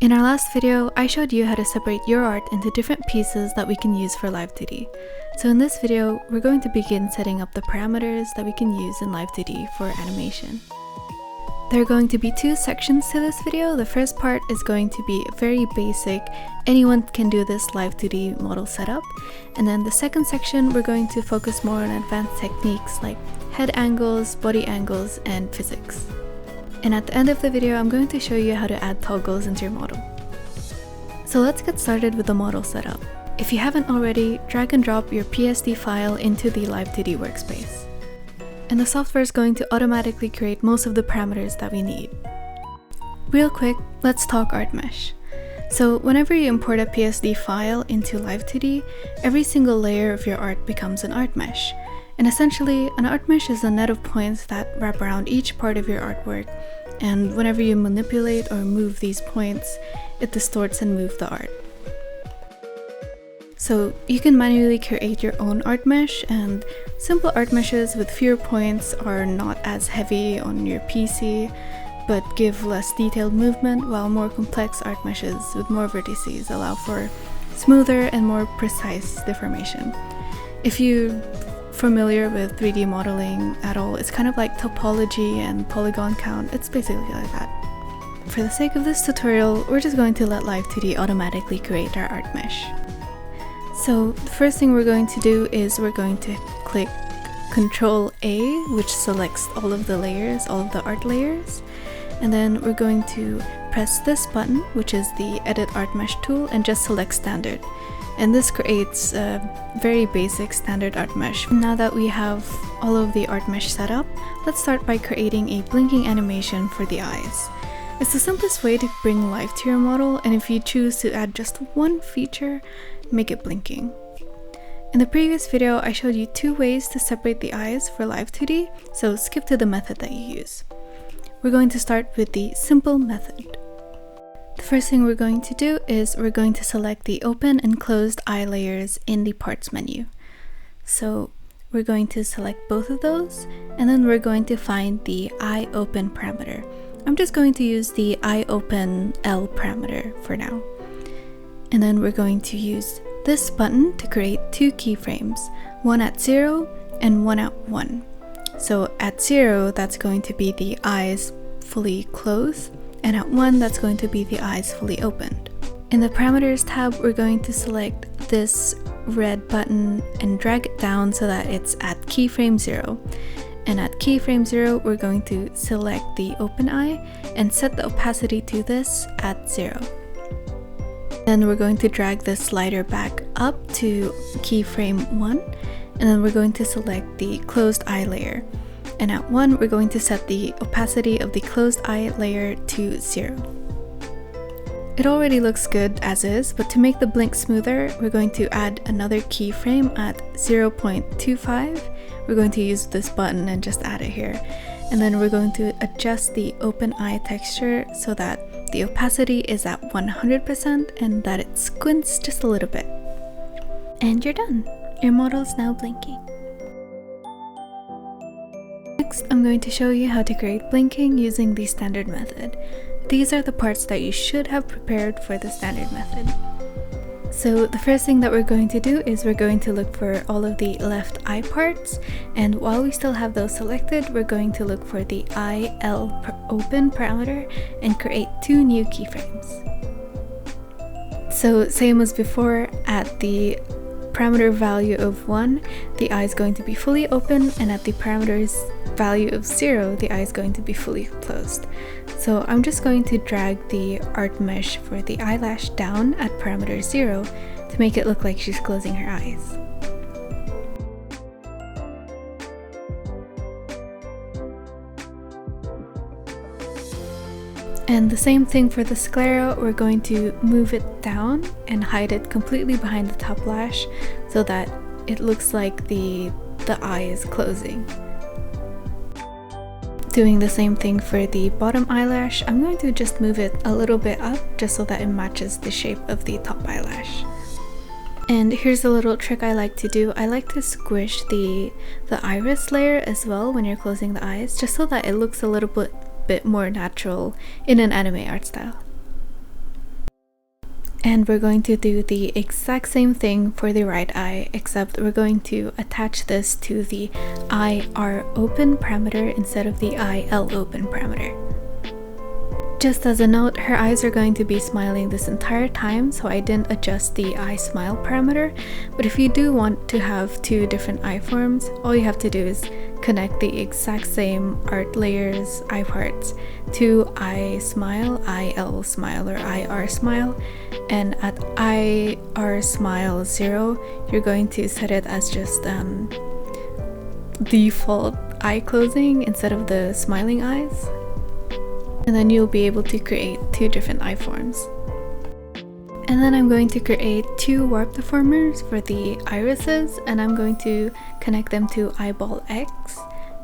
In our last video, I showed you how to separate your art into different pieces that we can use for Live2D. So in this video, we're going to begin setting up the parameters that we can use in Live2D for animation. There are going to be two sections to this video. The first part is going to be very basic, anyone can do this Live2D model setup. And then the second section, we're going to focus more on advanced techniques like head angles, body angles, and physics. And at the end of the video, I'm going to show you how to add toggles into your model. So let's get started with the model setup. If you haven't already, drag and drop your PSD file into the Live2D workspace. And the software is going to automatically create most of the parameters that we need. Real quick, let's talk ArtMesh. So whenever you import a PSD file into Live2D, every single layer of your art becomes an ArtMesh. And essentially, an ArtMesh is a net of points that wrap around each part of your artwork, and whenever you manipulate or move these points, it distorts and moves the art. So you can manually create your own ArtMesh, and simple ArtMeshes with fewer points are not as heavy on your PC, but give less detailed movement, while more complex ArtMeshes with more vertices allow for smoother and more precise deformation. If you're familiar with 3D modeling at all, it's kind of like topology and polygon count. It's basically like that. For the sake of this tutorial, we're just going to let Live2D automatically create our ArtMesh. So the first thing we're going to do is we're going to click Ctrl A, which selects all of the layers, all of the art layers, and then we're going to press this button, which is the Edit ArtMesh tool, and just select Standard. And this creates a very basic standard ArtMesh. Now that we have all of the ArtMesh set up, let's start by creating a blinking animation for the eyes. It's the simplest way to bring life to your model, and if you choose to add just one feature, make it blinking. In the previous video, I showed you two ways to separate the eyes for Live2D, so skip to the method that you use. We're going to start with the simple method. The first thing we're going to do is we're going to select the open and closed eye layers in the parts menu. So we're going to select both of those, and then we're going to find the eye open parameter. I'm just going to use the eye open L parameter for now. And then we're going to use this button to create two keyframes, one at 0 and one at 1. So at 0, that's going to be the eyes fully closed, and at 1, that's going to be the eyes fully opened. In the parameters tab, we're going to select this red button and drag it down so that it's at keyframe 0. And at keyframe 0, we're going to select the open eye and set the opacity to this at 0. Then we're going to drag the slider back up to keyframe 1, and then we're going to select the closed eye layer. And at 1, we're going to set the opacity of the closed eye layer to 0. It already looks good as is, but to make the blink smoother, we're going to add another keyframe at 0.25. We're going to use this button and just add it here. And then we're going to adjust the open eye texture so that the opacity is at 100% and that it squints just a little bit. And you're done! Your model is now blinking. Next, I'm going to show you how to create blinking using the standard method. These are the parts that you should have prepared for the standard method. So the first thing that we're going to do is we're going to look for all of the left eye parts, and while we still have those selected, we're going to look for the IL open parameter and create two new keyframes. So same as before, at the parameter value of 1, the eye is going to be fully open, and at the parameters value of 0, the eye is going to be fully closed. So I'm just going to drag the ArtMesh for the eyelash down at parameter 0 to make it look like she's closing her eyes. And the same thing for the sclera, we're going to move it down and hide it completely behind the top lash so that it looks like the eye is closing. Doing the same thing for the bottom eyelash, I'm going to just move it a little bit up just so that it matches the shape of the top eyelash. And here's a little trick I like to do. I like to squish the iris layer as well when you're closing the eyes, just so that it looks a little bit more natural in an anime art style. And we're going to do the exact same thing for the right eye, except we're going to attach this to the IR open parameter instead of the IL open parameter. Just as a note, her eyes are going to be smiling this entire time, so I didn't adjust the eye smile parameter. But if you do want to have two different eye forms, all you have to do is connect the exact same art layers, eye parts, to eye smile, IL smile, or IR smile. And at IR smile 0, you're going to set it as just default eye closing instead of the smiling eyes. And then you'll be able to create two different eye forms. And then I'm going to create two warp deformers for the irises, and I'm going to connect them to eyeball X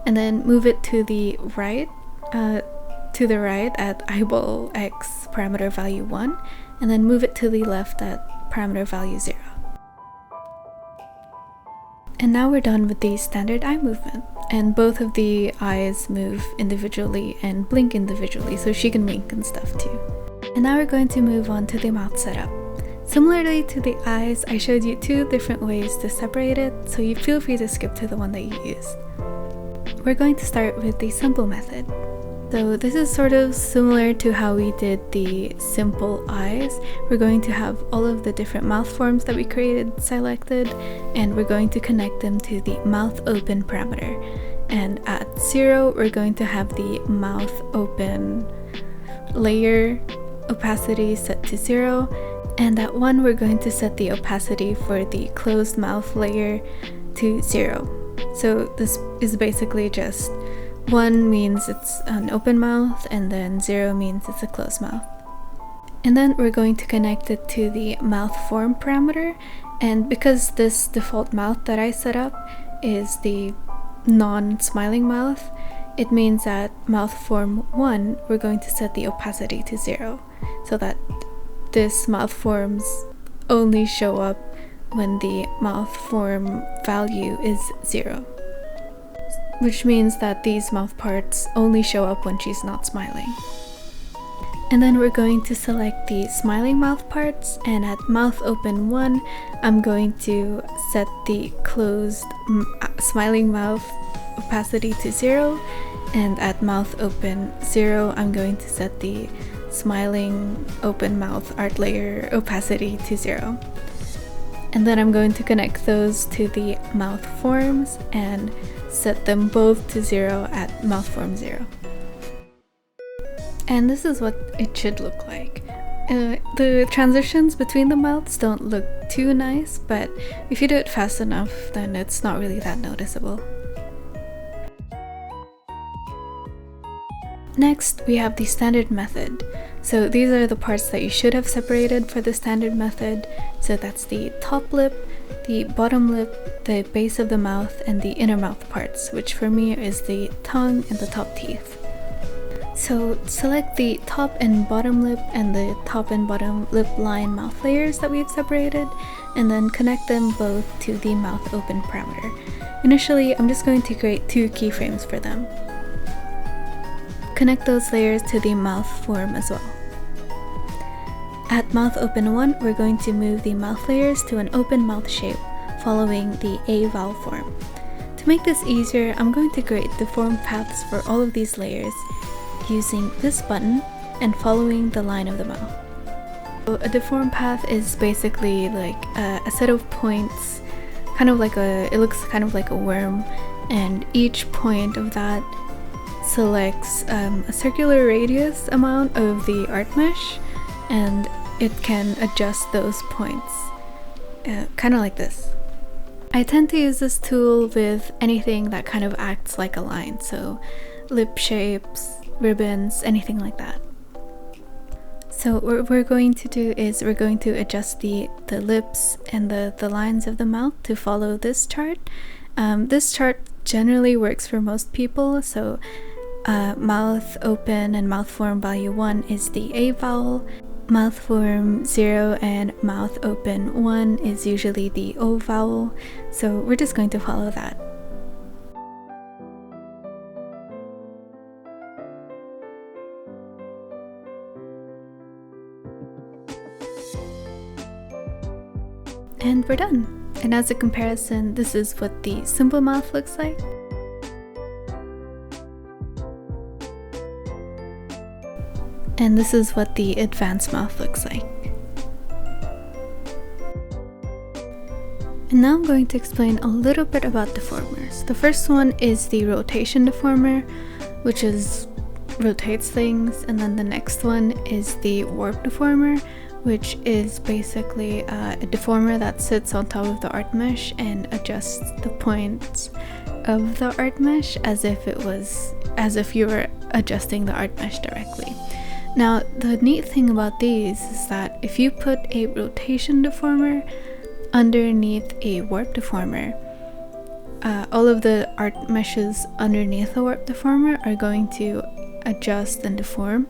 and then move it to the right at eyeball X parameter value 1, and then move it to the left at parameter value 0. And now we're done with the standard eye movement, and both of the eyes move individually and blink individually, so she can wink and stuff too. And now we're going to move on to the mouth setup. Similarly to the eyes, I showed you two different ways to separate it, so you feel free to skip to the one that you used. We're going to start with the simple method. So this is sort of similar to how we did the simple eyes. We're going to have all of the different mouth forms that we created selected, and we're going to connect them to the mouth open parameter. And at 0, we're going to have the mouth open layer opacity set to 0, and at 1, we're going to set the opacity for the closed mouth layer to 0. So this is basically just 1 means it's an open mouth, and then 0 means it's a closed mouth. And then we're going to connect it to the mouth form parameter, and because this default mouth that I set up is the non-smiling mouth, it means that mouth form 1, we're going to set the opacity to 0, so that this mouth forms only show up when the mouth form value is 0. Which means that these mouth parts only show up when she's not smiling. And then we're going to select the smiling mouth parts, and at mouth open 1, I'm going to set the closed smiling mouth opacity to 0, and at mouth open 0, I'm going to set the smiling open mouth art layer opacity to 0. And then I'm going to connect those to the mouth forms and set them both to 0 at mouth form 0. And this is what it should look like. The transitions between the mouths don't look too nice, but if you do it fast enough, then it's not really that noticeable. Next, we have the standard method. So these are the parts that you should have separated for the standard method. So that's the top lip, the bottom lip, the base of the mouth, and the inner mouth parts, which for me is the tongue and the top teeth. So select the top and bottom lip and the top and bottom lip line mouth layers that we've separated, and then connect them both to the mouth open parameter. Initially, I'm just going to create 2 keyframes for them. Connect those layers to the mouth form as well. At mouth open 1, we're going to move the mouth layers to an open mouth shape, following the A vowel form. To make this easier, I'm going to create deform paths for all of these layers using this button and following the line of the mouth. So a deform path is basically like a set of points, it looks kind of like a worm, and each point of that selects a circular radius amount of the art mesh, and it can adjust those points, kind of like this. I tend to use this tool with anything that kind of acts like a line, so lip shapes, ribbons, anything like that. So what we're going to do is we're going to adjust the lips and the lines of the mouth to follow this chart. This chart generally works for most people, so mouth open and mouth form value 1 is the A vowel, mouth form 0 and mouth open 1 is usually the O vowel, so we're just going to follow that. And we're done. And as a comparison, this is what the simple mouth looks like. And this is what the advanced mouth looks like. And now I'm going to explain a little bit about deformers. The first one is the rotation deformer, which rotates things, and then the next one is the warp deformer, which is basically a deformer that sits on top of the art mesh and adjusts the points of the art mesh as if you were adjusting the art mesh directly. Now, the neat thing about these is that if you put a rotation deformer underneath a warp deformer, all of the art meshes underneath the warp deformer are going to adjust and deform,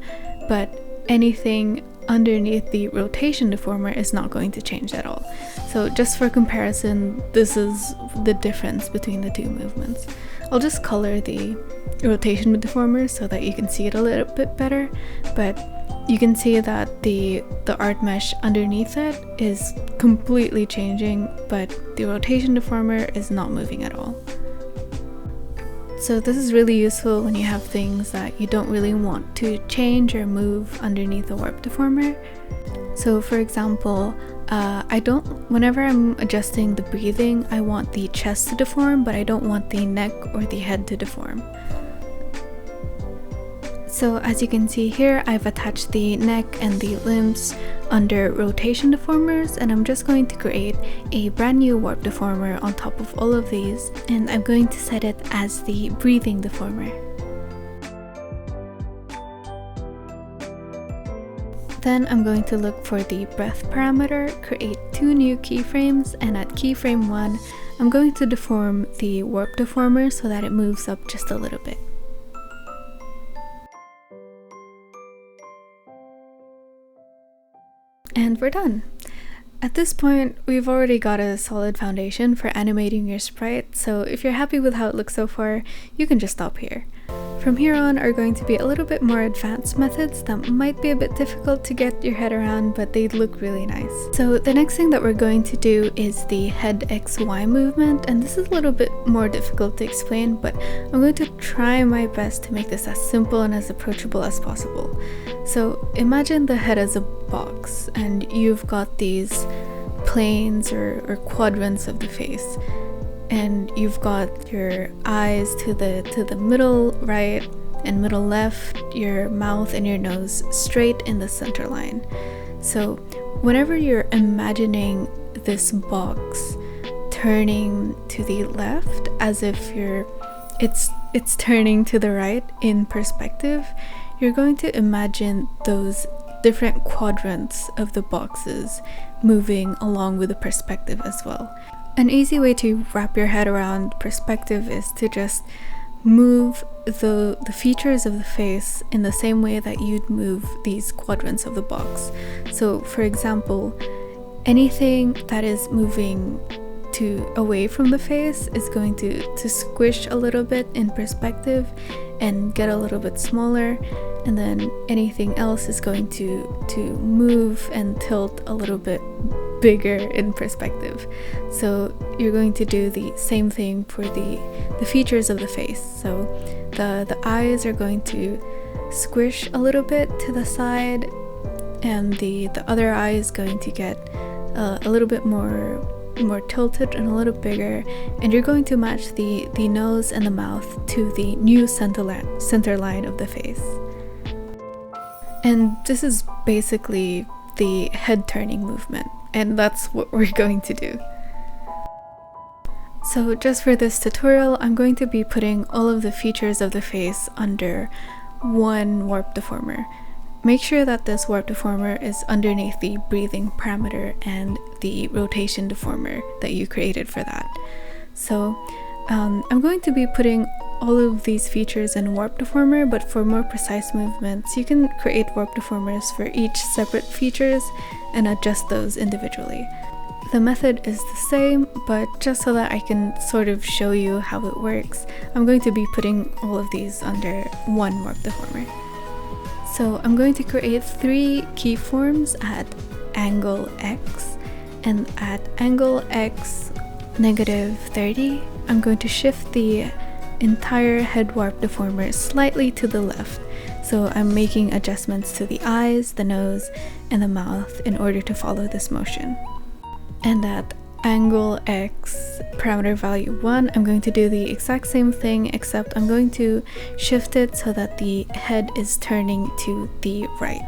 but anything underneath the rotation deformer is not going to change at all. So just for comparison, this is the difference between the two movements. I'll just color the rotation deformer so that you can see it a little bit better, but you can see that the art mesh underneath it is completely changing, but the rotation deformer is not moving at all. So this is really useful when you have things that you don't really want to change or move underneath the warp deformer. So for example, whenever I'm adjusting the breathing, I want the chest to deform, but I don't want the neck or the head to deform. So as you can see here, I've attached the neck and the limbs under rotation deformers, and I'm just going to create a brand new warp deformer on top of all of these, and I'm going to set it as the breathing deformer. Then I'm going to look for the breath parameter, create 2 new keyframes, and at keyframe 1, I'm going to deform the warp deformer so that it moves up just a little bit. And we're done. At this point, we've already got a solid foundation for animating your sprite, so if you're happy with how it looks so far, you can just stop here. From here on are going to be a little bit more advanced methods that might be a bit difficult to get your head around, but they look really nice. So the next thing that we're going to do is the head XY movement, and this is a little bit more difficult to explain, but I'm going to try my best to make this as simple and as approachable as possible. So imagine the head as a box, and you've got these planes or quadrants of the face. And you've got your eyes to the middle right and middle left, your mouth and your nose straight in the center line. So whenever you're imagining this box turning to the left as if it's turning to the right in perspective, you're going to imagine those different quadrants of the boxes moving along with the perspective as well. An easy way to wrap your head around perspective is to just move the features of the face in the same way that you'd move these quadrants of the box. So for example, anything that is moving away from the face is going to squish a little bit in perspective and get a little bit smaller, and then anything else is going to move and tilt a little bit bigger in perspective. So you're going to do the same thing for the features of the face. So the eyes are going to squish a little bit to the side, and the other eye is going to get a little bit more tilted and a little bigger, and you're going to match the nose and the mouth to the new center line of the face. And this is basically the head turning movement, and that's what we're going to do. So just for this tutorial, I'm going to be putting all of the features of the face under one warp deformer. Make sure that this warp deformer is underneath the breathing parameter and the rotation deformer that you created for that. So I'm going to be putting all of these features in warp deformer, but for more precise movements, you can create warp deformers for each separate features and adjust those individually. The method is the same, but just so that I can sort of show you how it works, I'm going to be putting all of these under one warp deformer. So I'm going to create 3 keyforms at angle X, and at angle X -30, I'm going to shift the entire head warp deformer slightly to the left. So I'm making adjustments to the eyes, the nose, and the mouth in order to follow this motion. And at angle X parameter value 1, I'm going to do the exact same thing, except I'm going to shift it so that the head is turning to the right.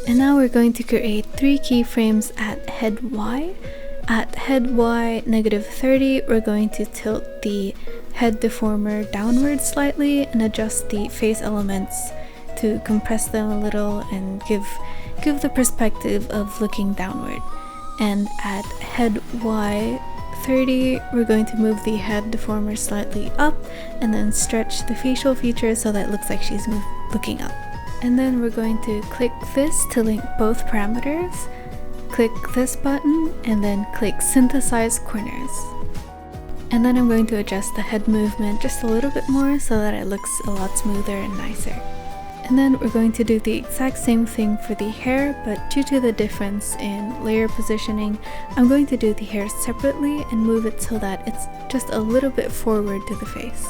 And now we're going to create 3 keyframes at head Y. At head Y -30, we're going to tilt the head deformer downward slightly and adjust the face elements to compress them a little and give the perspective of looking downward. And at head Y 30, we're going to move the head deformer slightly up and then stretch the facial features so that it looks like she's looking up. And then we're going to click this to link both parameters, click this button, and then click synthesize corners. And then I'm going to adjust the head movement just a little bit more so that it looks a lot smoother and nicer. And then we're going to do the exact same thing for the hair, but due to the difference in layer positioning, I'm going to do the hair separately and move it so that it's just a little bit forward to the face.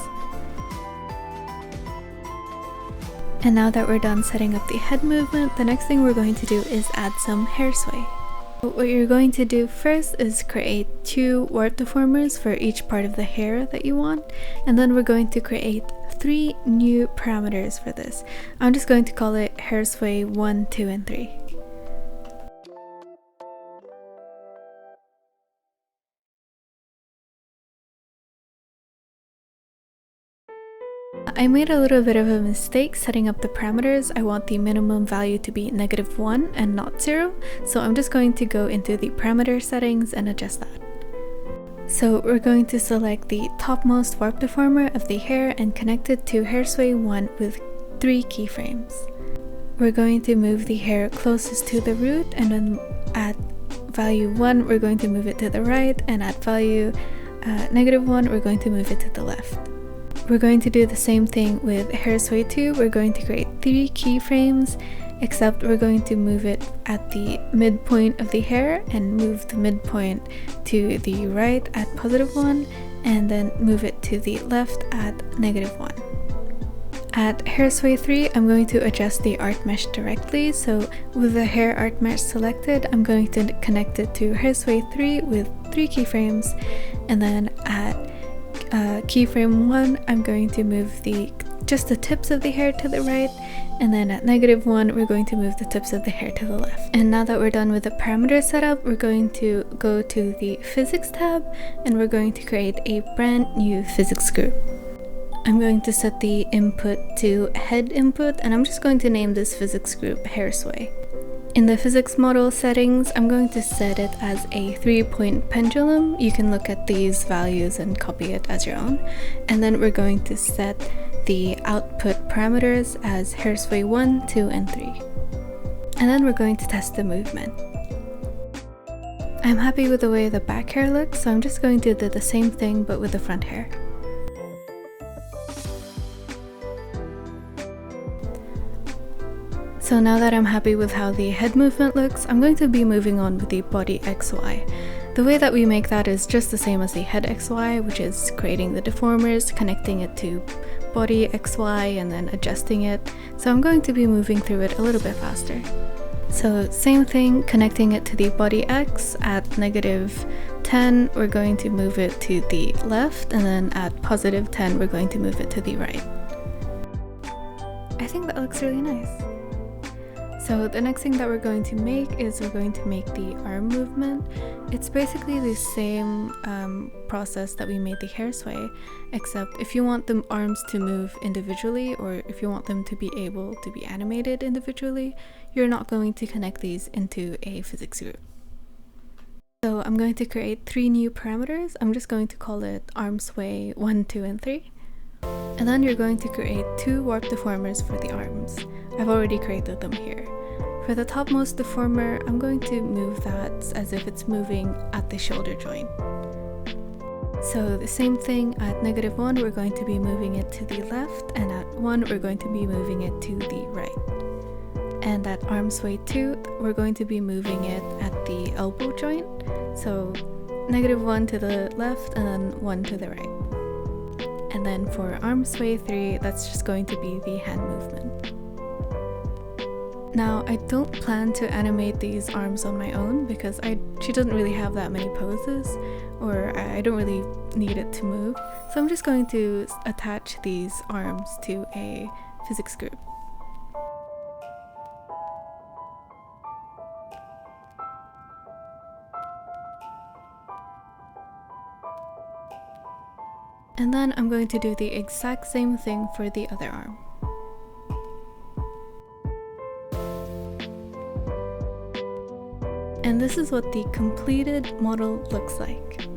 And now that we're done setting up the head movement, the next thing we're going to do is add some hair sway. What you're going to do first is create 2 warp deformers for each part of the hair that you want, and then we're going to create 3 new parameters for this. I'm just going to call it hair sway 1, 2, and 3. I made a little bit of a mistake setting up the parameters. I want the minimum value to be -1 and not 0, so I'm just going to go into the parameter settings and adjust that. So we're going to select the topmost warp deformer of the hair and connect it to hair sway 1 with 3 keyframes. We're going to move the hair closest to the root, and then at value 1 we're going to move it to the right, and at value -1 we're going to move it to the left. We're going to do the same thing with hair sway 2. We're going to create 3 keyframes, except we're going to move it at the midpoint of the hair and move the midpoint to the right at +1 and then move it to the left at -1. At hair sway 3, I'm going to adjust the art mesh directly. So with the hair art mesh selected, I'm going to connect it to hair sway 3 with 3 keyframes, and then at keyframe 1, I'm going to move just the tips of the hair to the right, and then at -1 we're going to move the tips of the hair to the left. And now that we're done with the parameter setup, we're going to go to the physics tab and we're going to create a brand new physics group. I'm going to set the input to head input, and I'm just going to name this physics group hair sway. In the physics model settings, I'm going to set it as a 3-point pendulum. You can look at these values and copy it as your own. And then we're going to set the output parameters as hair sway 1, 2, and 3. And then we're going to test the movement. I'm happy with the way the back hair looks, so I'm just going to do the same thing but with the front hair. So now that I'm happy with how the head movement looks, I'm going to be moving on with the body XY. The way that we make that is just the same as the head XY, which is creating the deformers, connecting it to body XY, and then adjusting it. So I'm going to be moving through it a little bit faster. So same thing, connecting it to the body X. At -10, we're going to move it to the left, and then at +10, we're going to move it to the right. I think that looks really nice. So the next thing that we're going to make is we're going to make the arm movement. It's basically the same process that we made the hair sway, except if you want the arms to move individually, or if you want them to be able to be animated individually, you're not going to connect these into a physics group. So I'm going to create 3 new parameters. I'm just going to call it arm sway 1, 2, and 3. And then you're going to create 2 warp deformers for the arms. I've already created them here. For the topmost deformer, I'm going to move that as if it's moving at the shoulder joint. So the same thing, at -1 we're going to be moving it to the left, and at 1 we're going to be moving it to the right. And at arm sway 2, we're going to be moving it at the elbow joint. So -1 to the left and then 1 to the right. And then for arm sway 3, that's just going to be the hand movement. Now, I don't plan to animate these arms on my own because she doesn't really have that many poses, or I don't really need it to move. So I'm just going to attach these arms to a physics group. And then I'm going to do the exact same thing for the other arm. And this is what the completed model looks like.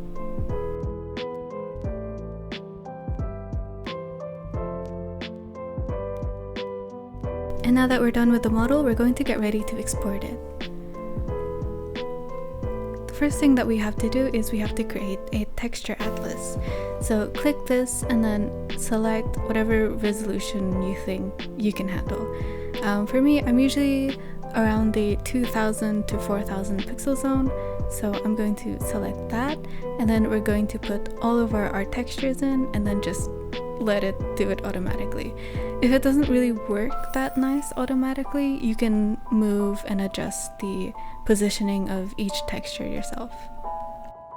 And now that we're done with the model, we're going to get ready to export it. The first thing that we have to do is we have to create a texture atlas. So click this and then select whatever resolution you think you can handle. For me, I'm usually around the 2000 to 4000 pixel zone, so I'm going to select that, and then we're going to put all of our art textures in and then just let it do it automatically. If it doesn't really work that nice automatically, you can move and adjust the positioning of each texture yourself.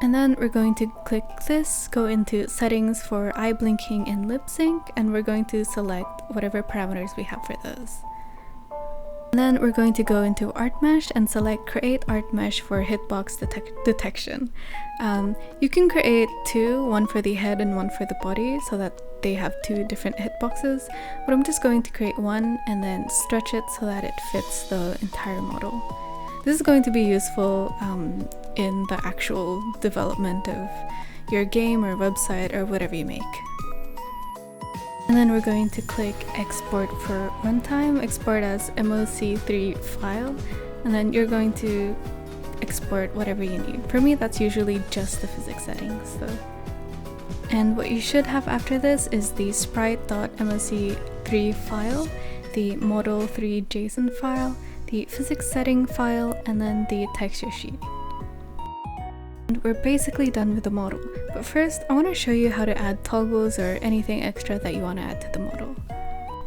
And then we're going to click this, go into settings for eye blinking and lip sync, and we're going to select whatever parameters we have for those. And then we're going to go into art mesh and select create art mesh for hitbox detection. You can create two, one for the head and one for the body, so that they have two different hitboxes, but I'm just going to create one and then stretch it so that it fits the entire model. This is going to be useful in the actual development of your game or website or whatever you make. And then we're going to click export for runtime, export as MOC3 file, and then you're going to export whatever you need. For me, that's usually just the physics settings though. And what you should have after this is the sprite.moc3 file, the model3.json file, the physics setting file, and then the texture sheet. And we're basically done with the model, but first I want to show you how to add toggles or anything extra that you want to add to the model.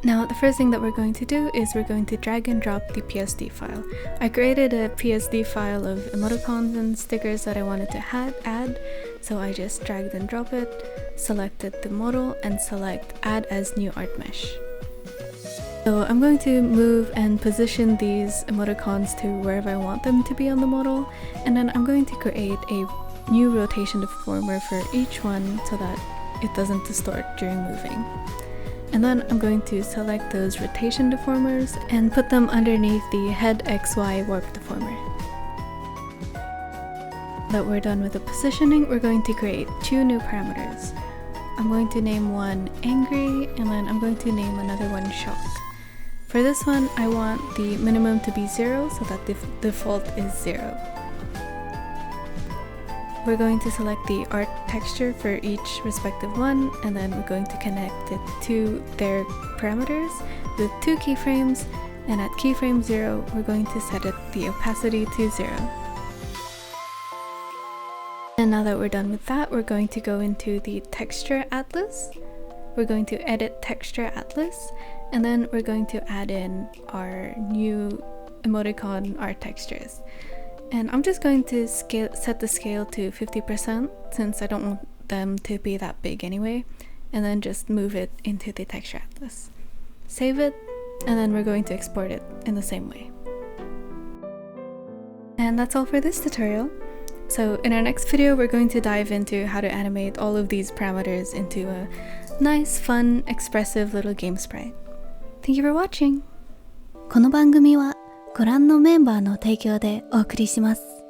Now the first thing that we're going to do is we're going to drag and drop the PSD file. I created a PSD file of emoticons and stickers that I wanted to add, so I just dragged and dropped it, selected the model, and select add as new art mesh. So I'm going to move and position these emoticons to wherever I want them to be on the model, and then I'm going to create a new rotation deformer for each one so that it doesn't distort during moving. And then I'm going to select those rotation deformers and put them underneath the head XY warp deformer. Now that we're done with the positioning, we're going to create two new parameters. I'm going to name one angry, and then I'm going to name another one shock. For this one, I want the minimum to be 0 so that the default is 0. We're going to select the art texture for each respective one, and then we're going to connect it to their parameters with 2 keyframes, and at keyframe 0, we're going to set the opacity to 0. And now that we're done with that, we're going to go into the texture atlas. We're going to edit texture atlas, and then we're going to add in our new emoticon art textures. And I'm just going to set the scale to 50% since I don't want them to be that big anyway, and then just move it into the texture atlas. Save it, and then we're going to export it in the same way. And that's all for this tutorial. So in our next video, we're going to dive into how to animate all of these parameters into a nice, fun, expressive little game sprite. Thank you for watching! この番組はご覧のメンバーの提供でお送りします。